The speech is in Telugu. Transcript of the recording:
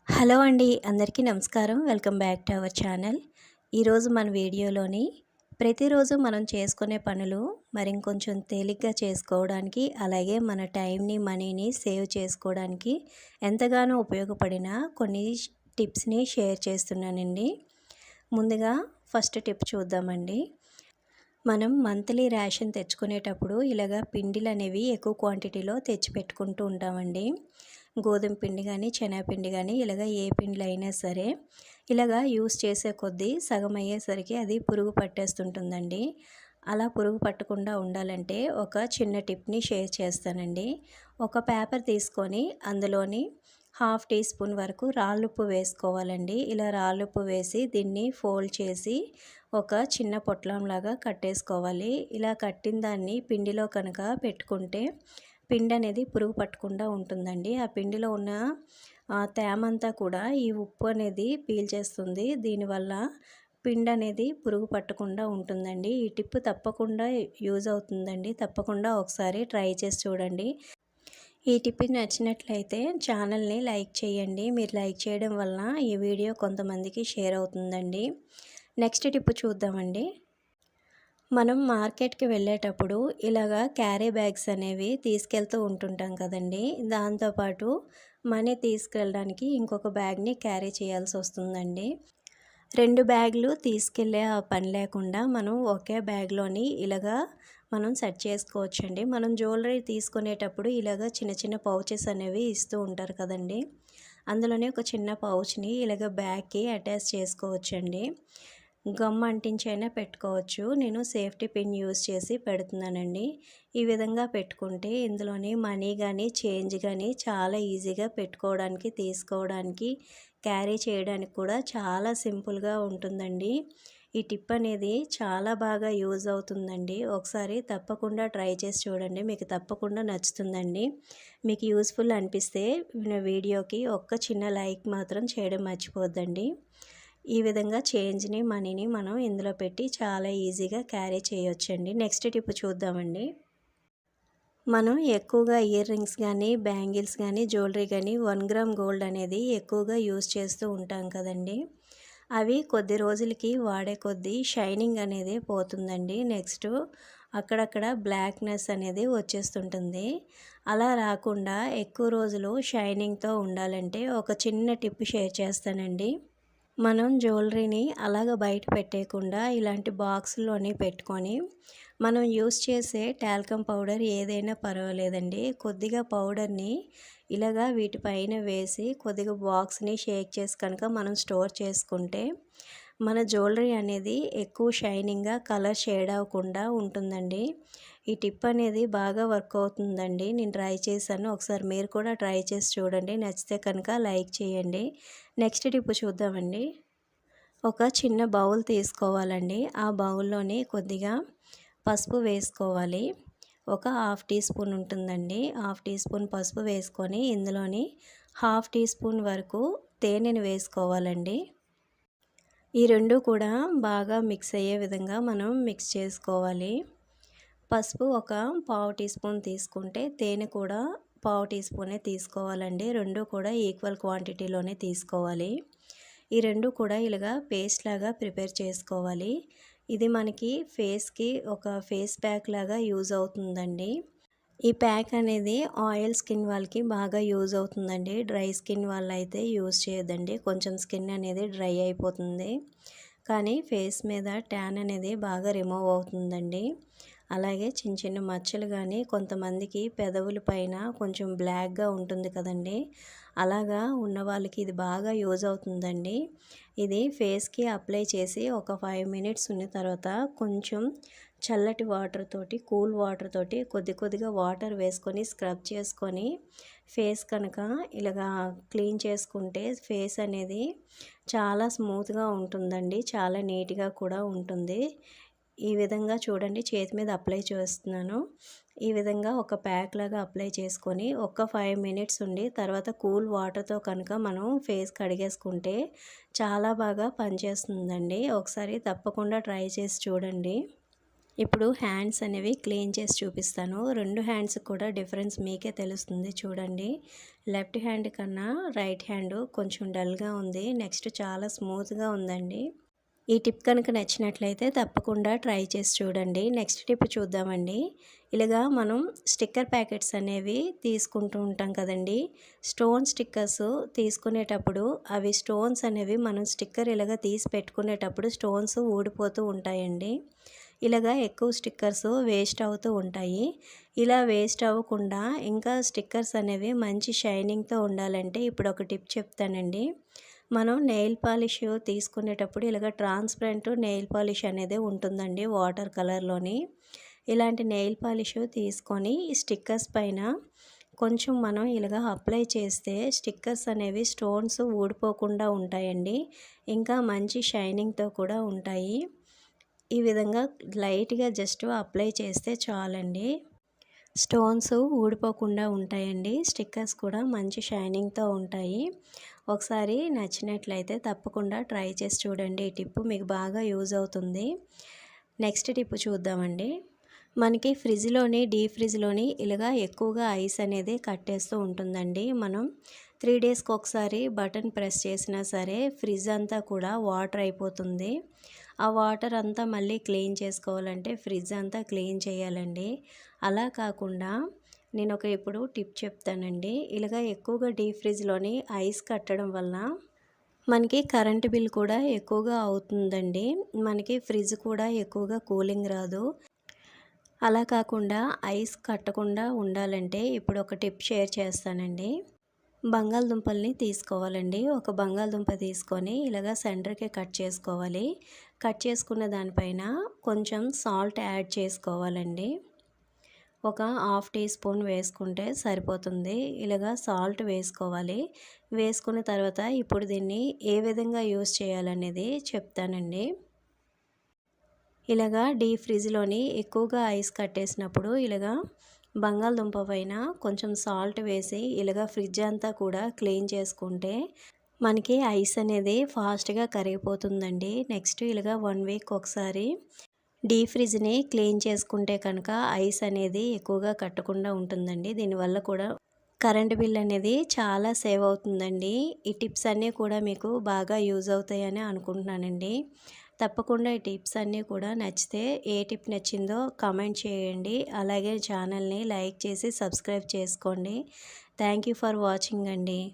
హలో అండి, అందరికీ నమస్కారం. Welcome back to our channel. ఈరోజు మన వీడియోలోని ప్రతిరోజు మనం చేసుకునే పనులు మరింకొంచెం తేలిగ్గా చేసుకోవడానికి, అలాగే మన టైంని, మనీని సేవ్ చేసుకోవడానికి ఎంతగానో ఉపయోగపడిన కొన్ని టిప్స్ని షేర్ చేస్తున్నానండి. ముందుగా ఫస్ట్ టిప్ చూద్దామండి. మనం మంత్లీ రేషన్ తెచ్చుకునేటప్పుడు ఇలాగా పిండిలు అనేవి ఎక్కువ క్వాంటిటీలో తెచ్చి పెట్టుకుంటూ ఉంటామండి. గోధుమ పిండి కానీ, శనగపిండి కానీ, ఇలాగ ఏ పిండిలు అయినా సరే ఇలాగా యూస్ చేసే కొద్దీ సగం అయ్యేసరికి అది పురుగు పట్టేస్తుంటుందండి. అలా పురుగు పట్టకుండా ఉండాలంటే ఒక చిన్న టిప్ని షేర్ చేస్తానండి. ఒక పేపర్ తీసుకొని అందులోని హాఫ్ టీ స్పూన్ వరకు రాళ్ళుప్పు వేసుకోవాలండి. ఇలా రాళ్ళుప్పు వేసి దీన్ని ఫోల్డ్ చేసి ఒక చిన్న పొట్లంలాగా కట్టేసుకోవాలి. ఇలా కట్టిన దాన్ని పిండిలో కనుక పెట్టుకుంటే పిండి అనేది పురుగు పట్టకుండా ఉంటుందండి. ఆ పిండిలో ఉన్న తేమంతా కూడా ఈ ఉప్పు అనేది పీల్చేస్తుంది. దీనివల్ల పిండి అనేది పురుగు పట్టకుండా ఉంటుందండి. ఈ టిప్ తప్పకుండా యూజ్ అవుతుందండి. తప్పకుండా ఒకసారి ట్రై చేసి చూడండి. ఈ టిప్ నచ్చినట్లయితే ఛానల్ని లైక్ చేయండి. మీరు లైక్ చేయడం వలన ఈ వీడియో కొంతమందికి షేర్ అవుతుందండి. నెక్స్ట్ టిప్ చూద్దామండి. మనం మార్కెట్కి వెళ్ళేటప్పుడు ఇలాగా క్యారీ బ్యాగ్స్ అనేవి తీసుకెళ్తూ ఉంటుంటాం కదండి. దాంతోపాటు మనీ తీసుకెళ్ళడానికి ఇంకొక బ్యాగ్ని క్యారీ చేయాల్సి వస్తుందండి. 2 బ్యాగులు తీసుకెళ్ళే ఆ పని లేకుండా మనం ఒకే బ్యాగ్లోని ఇలాగా మనం సెట్ చేసుకోవచ్చండి. మనం జ్యువెలరీ తీసుకునేటప్పుడు ఇలాగ చిన్న చిన్న పౌచెస్ అనేవి ఇస్తూ ఉంటారు కదండి. అందులోనే ఒక చిన్న పౌచ్ని ఇలాగ బ్యాగ్కి అటాచ్ చేసుకోవచ్చండి. గమ్ అంటించైనా పెట్టుకోవచ్చు. నేను సేఫ్టీ పిన్ యూజ్ చేసి పెడుతున్నానండి. ఈ విధంగా పెట్టుకుంటే ఇందులోని మనీ కానీ, చేంజ్ కానీ చాలా ఈజీగా పెట్టుకోవడానికి, తీసుకోవడానికి, క్యారీ చేయడానికి కూడా చాలా సింపుల్గా ఉంటుందండి. ఈ టిప్ అనేది చాలా బాగా యూజ్ అవుతుందండి. ఒకసారి తప్పకుండా ట్రై చేసి చూడండి. మీకు తప్పకుండా నచ్చుతుందండి. మీకు యూస్ఫుల్ అనిపిస్తే వీడియోకి ఒక్క చిన్న లైక్ మాత్రం చేయడం మర్చిపోద్దండి. ఈ విధంగా చేంజ్ని, మనీని మనం ఇందులో పెట్టి చాలా ఈజీగా క్యారీ చేయొచ్చండి. నెక్స్ట్ టిప్ చూద్దామండి. మనం ఎక్కువగా ఇయర్ రింగ్స్ కానీ, బ్యాంగిల్స్ కానీ, జ్యువెలరీ కానీ 1 గ్రామ్ గోల్డ్ అనేది ఎక్కువగా యూజ్ చేస్తూ ఉంటాం కదండి. అవి కొద్ది రోజులకి వాడే కొద్దీ షైనింగ్ అనేది పోతుందండి. నెక్స్ట్ అక్కడక్కడ బ్లాక్నెస్ అనేది వచ్చేస్తుంటుంది. అలా రాకుండా ఎక్కువ రోజులు షైనింగ్తో ఉండాలంటే ఒక చిన్న టిప్ షేర్ చేస్తానండి. మనం జ్యువెలరీని అలాగ బయట పెట్టేయకుండా ఇలాంటి బాక్స్లోనే పెట్టుకొని మనం యూస్ చేసే టాల్కమ్ పౌడర్ ఏదైనా పర్వాలేదండి. కొద్దిగా పౌడర్ని ఇలాగా వీటిపైన వేసి కొద్దిగా బాక్స్ని షేక్ చేసి కనుక మనం స్టోర్ చేసుకుంటే మన జ్యువెలరీ అనేది ఎక్కువ షైనింగ్గా, కలర్ షేడ్ అవ్వకుండా ఉంటుందండి. ఈ టిప్ అనేది బాగా వర్క్ అవుతుందండి. నేను ట్రై చేశాను. ఒకసారి మీరు కూడా ట్రై చేసి చూడండి. నచ్చితే కనుక లైక్ చేయండి. నెక్స్ట్ టిప్ చూద్దామండి. ఒక చిన్న బౌల్ తీసుకోవాలండి. ఆ బౌల్లోని కొద్దిగా పసుపు వేసుకోవాలి. ఒక హాఫ్ టీ స్పూన్ ఉంటుందండి. హాఫ్ టీ స్పూన్ పసుపు వేసుకొని ఇందులోని హాఫ్ టీ స్పూన్ వరకు తేనెను వేసుకోవాలండి. ఈ రెండు కూడా బాగా మిక్స్ అయ్యే విధంగా మనం మిక్స్ చేసుకోవాలి. పసుపు ఒక పావు టీ స్పూన్ తీసుకుంటే తేనె కూడా పావు టీ స్పూనే తీసుకోవాలండి. రెండు కూడా ఈక్వల్ క్వాంటిటీలోనే తీసుకోవాలి. ఈ రెండు కూడా ఇలాగా పేస్ట్ లాగా ప్రిపేర్ చేసుకోవాలి. ఇది మనకి ఫేస్కి ఒక ఫేస్ ప్యాక్ లాగా యూజ్ అవుతుందండి. ఈ ప్యాక్ అనేది ఆయిల్ స్కిన్ వాళ్ళకి బాగా యూజ్ అవుతుందండి. డ్రై స్కిన్ వాళ్ళైతే యూజ్ చేయొద్దండి. కొంచెం స్కిన్ అనేది డ్రై అయిపోతుంది, కానీ ఫేస్ మీద ట్యాన్ అనేది బాగా రిమూవ్ అవుతుందండి. అలాగే చిన్న చిన్న మచ్చలు కానీ, కొంతమందికి పెదవుల పైన కొంచెం బ్లాక్గా ఉంటుంది కదండి, అలాగా ఉన్న వాళ్ళకి ఇది బాగా యూజ్ అవుతుందండి. ఇది ఫేస్కి అప్లై చేసి ఒక 5 మినిట్స్ ఉన్న తర్వాత కొంచెం చల్లటి వాటర్ తోటి, కూల్ వాటర్ తోటి కొద్దిగా వాటర్ వేసుకొని స్క్రబ్ చేసుకొని ఫేస్ కనుక ఇలాగా క్లీన్ చేసుకుంటే ఫేస్ అనేది చాలా స్మూత్గా ఉంటుందండి. చాలా నీట్గా కూడా ఉంటుంది. ఈ విధంగా చూడండి, చేతి మీద అప్లై చేస్తున్నాను. ఈ విధంగా ఒక ప్యాక్ లాగా అప్లై చేసుకొని ఒక 5 మినిట్స్ ఉండి తర్వాత కూల్ వాటర్తో కనుక మనం ఫేస్ కడిగేసుకుంటే చాలా బాగా పనిచేస్తుందండి. ఒకసారి తప్పకుండా ట్రై చేసి చూడండి. ఇప్పుడు హ్యాండ్స్ అనేవి క్లీన్ చేసి చూపిస్తాను. 2 హ్యాండ్స్ కూడా డిఫరెన్స్ మీకే తెలుస్తుంది చూడండి. లెఫ్ట్ హ్యాండ్ కన్నా రైట్ హ్యాండ్ కొంచెం డల్‌గా ఉంది. నెక్స్ట్ చాలా స్మూత్‌గా ఉందండి. ఈ టిప్ కనుక నచ్చినట్లయితే తప్పకుండా ట్రై చేసి చూడండి. నెక్స్ట్ టిప్ చూద్దామండి. ఇలాగా మనం స్టిక్కర్ ప్యాకెట్స్ అనేవి తీసుకుంటూ ఉంటాం కదండీ. స్టోన్ స్టిక్కర్స్ తీసుకునేటప్పుడు అవి స్టోన్స్ అనేవి మనం స్టిక్కర్ ఇలాగ తీసి పెట్టుకునేటప్పుడు స్టోన్స్ ఊడిపోతూ ఉంటాయండి. ఇలాగా ఎక్కువ స్టిక్కర్స్ వేస్ట్ అవుతూ ఉంటాయి. ఇలా వేస్ట్ అవ్వకుండా ఇంకా స్టిక్కర్స్ అనేవి మంచి షైనింగ్‌తో ఉండాలంటే ఇప్పుడు ఒక టిప్ చెప్తానండి. మనం నెయిల్ పాలిష్ తీసుకునేటప్పుడు ఇలాగ ట్రాన్స్పరెంట్ నెయిల్ పాలిష్ అనేది ఉంటుందండి వాటర్ కలర్‌లోని. ఇలాంటి నెయిల్ పాలిష్ తీసుకొని స్టిక్కర్స్ పైన కొంచెం మనం ఇలాగ అప్లై చేస్తే స్టిక్కర్స్ అనేవి స్టోన్స్ ఊడిపోకుండా ఉంటాయండి. ఇంకా మంచి షైనింగ్‌తో కూడా ఉంటాయి. ఈ విధంగా లైట్‌గా జస్ట్ అప్లై చేస్తే చాలండి. స్టోన్స్ ఊడిపోకుండా ఉంటాయండి. స్టిక్కర్స్ కూడా మంచి షైనింగ్‌తో ఉంటాయి. ఒకసారి నచ్చినట్లయితే తప్పకుండా ట్రై చేసి చూడండి. ఈ టిప్ మీకు బాగా యూజ్ అవుతుంది. నెక్స్ట్ టిప్ చూద్దామండి. మనకి ఫ్రిడ్జ్‌లోని డీప్ ఫ్రిడ్జ్‌లోని ఇలాగా ఎక్కువగా ఐస్ అనేది కట్టేస్తూ ఉంటుందండి. మనం 3 డేస్‌కి ఒకసారి బటన్ ప్రెస్ చేసినా సరే ఫ్రిడ్జ్ అంతా కూడా వాటర్ అయిపోతుంది. ఆ వాటర్ అంతా మళ్ళీ క్లీన్ చేసుకోవాలంటే ఫ్రిడ్జ్ అంతా క్లీన్ చేయాలండి. అలా కాకుండా నేను ఇప్పుడు టిప్ చెప్తానండి. ఇలాగ ఎక్కువగా డీప్ ఫ్రిడ్జ్‌లోని ఐస్ కట్టడం వల్ల మనకి కరెంట్ బిల్ కూడా ఎక్కువగా అవుతుందండి. మనకి ఫ్రిడ్జ్ కూడా ఎక్కువగా కూలింగ్ రాదు. అలా కాకుండా ఐస్ కట్టకుండా ఉండాలంటే ఇప్పుడు ఒక టిప్ షేర్ చేస్తానండి. బంగాళదుంపల్ని తీసుకోవాలండి. ఒక బంగాళదుంప తీసుకొని ఇలాగ సెంటర్‌కి కట్ చేసుకోవాలి. కట్ చేసుకున్న దానిపైన కొంచెం సాల్ట్ యాడ్ చేసుకోవాలండి. ఒక హాఫ్ టీ స్పూన్ వేసుకుంటే సరిపోతుంది. ఇలాగ సాల్ట్ వేసుకోవాలి. వేసుకున్న తర్వాత ఇప్పుడు దీన్ని ఏ విధంగా యూజ్ చేయాలనేది చెప్తానండి. ఇలాగా డీప్ ఫ్రిడ్జ్‌లోని ఎక్కువగా ఐస్ కట్టేసినప్పుడు ఇలాగా బంగాళదుంప పైన కొంచెం సాల్ట్ వేసి ఇలాగ ఫ్రిడ్జ్ అంతా కూడా క్లీన్ చేసుకుంటే మనకి ఐస్ అనేది ఫాస్ట్‌గా కరిగిపోతుందండి. నెక్స్ట్ ఇలాగ 1 వీక్ ఒకసారి డీప్ ఫ్రిడ్జ్‌ని క్లీన్ చేసుకుంటే కనుక ఐస్ అనేది ఎక్కువగా కట్టకుండా ఉంటుందండి. దీనివల్ల కూడా కరెంట్ బిల్ అనేది చాలా సేవ్ అవుతుందండి. ఈ టిప్స్ అన్నీ కూడా మీకు బాగా యూజ్ అవుతాయని అనుకుంటున్నానండి. తప్పకుండా ఈ టిప్స్ అన్నీ కూడా నచ్చితే ఏ టిప్ నచ్చిందో కామెంట్ చేయండి. అలాగే ఛానల్ని లైక్ చేసి సబ్స్క్రైబ్ చేసుకోండి. థ్యాంక్ యూ ఫర్ వాచింగ్ అండి.